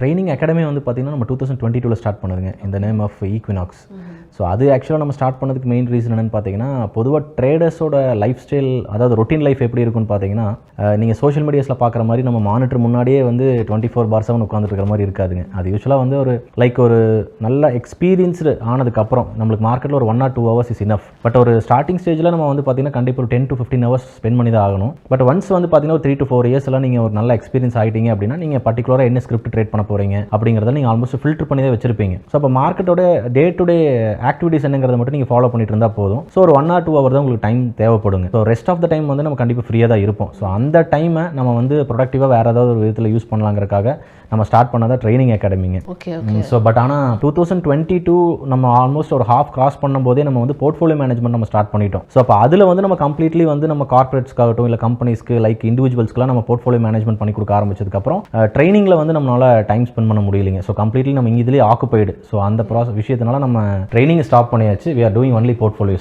Training academy வந்து பார்த்திங்கன்னா நம்ம 2022 ஸ்டார்ட் பண்ணுதுங்க இந்த நேம் ஆஃப் ஈக்வினாக்ஸ். ஸோ அது ஆக்சுவலாக நம்ம ஸ்டார்ட் பண்ணதுக்கு மெயின் ரீசன் என்னென்னு பார்த்தீங்கன்னா, பொதுவாக ட்ரேடர்ஸோட லைஃப் ஸ்டைல், அதாவது ரொட்டீன் லைஃப் எப்படி இருக்குன்னு பார்த்தீங்கன்னா, நீங்கள் சோஷியல் மீடியாஸில் பார்க்குற மாதிரி நம்ம மானிட்டர் முன்னாடியே வந்து 24/7 உட்காந்துட்டு இருக்கிற மாதிரி இருக்காதுங்க. அது யூஸ்வலாக வந்து ஒரு நல்ல எக்ஸ்பீரியன்ஸ்டு ஆனதுக்கப்புறம் நம்மளுக்கு மார்க்கெட்டில் ஒரு 1 or 2 hours is enough. But ஒரு ஸ்டார்டிங் ஸ்டேஜில் நம்ம வந்து பார்த்திங்கன்னா கண்டிப்பாக ஒரு 10 to 15 hours ஸ்பெண்ட் பண்ணி தான் ஆகணும். பட் ஒன்ஸ் வந்து பார்த்திங்கன்னா ஒரு 3 to 4 years எல்லாம் நீங்கள் ஒரு நல்ல எக்ஸ்பீரியன்ஸ் ஆகிட்டீங்க அப்படின்னா, நீங்கள் பர்டிகுலராக என்ன ஸ்கிரிப்ட் ட்ரேட் பண்ண போகிறீங்க அப்படிங்கிறத நீங்கள் ஆல்மோஸ்ட் ஃபில்டர் பண்ணி தான் வச்சிருப்பீங்க. ஸோ அப்போ மார்க்கெட்டோட டே டு டே ஆக்டிவிட்டிஸ் என்னங்கிறத மட்டும் நீங்கள் ஃபாலோ பண்ணிட்டு இருந்தால் போதும். ஸோ ஒரு 1 or 2 hour தான் உங்களுக்கு டைம் தேவைப்படுங்க. So rest of the time வந்து நம்ம கண்டிப்பாக ஃப்ரீயாக தான் இருப்போம். ஸோ அந்த டைமை நம்ம வந்து ப்ரொடக்டிவாக வேறு ஏதாவது ஒரு விதத்தில் யூஸ் பண்ணலாங்கிறக்காக நம்ம ஸ்டார்ட் பண்ணதான் ட்ரைனிங் அகாடமிங்க. ஸோ பட் ஆனால் 2022 நம்ம ஆல்மோஸ்ட் ஒரு ஹாஃப் கிராஸ் பண்ணும்போதே நம்ம வந்து போர்ட்ஃபோலியோ மேனேஜ்மெண்ட் நம்ம ஸ்டார்ட் பண்ணிட்டோம். ஸோ அப்போ அதில் வந்து நம்ம கம்ப்ளீட்லி வந்து நம்ம கார்பரேட்ஸ்க்காகட்டும் இல்லை கம்பெனிஸ்க்கு லைக் இண்டிவிஜுவல்ஸ்க்குலாம் நம்ம போர்ட்ஃபோலியோ மேனேஜ்மெண்ட் பண்ணி கொடுக்க ஆரம்பிச்சதுக்கப்புறம் ட்ரைனிங்கில் வந்து நம்மளால் டைம் ஸ்பெண்ட் பண்ண முடியலைங்க. ஸோ கம்ப்ளீட்லி நம்ம இங்கே இதிலே ஆக்குப்பைடு. ஸோ அந்த விஷயத்தினால நம்ம ட்ரைனிங் ஸ்டாப் பண்ணியாச்சு. We are doing only portfolios.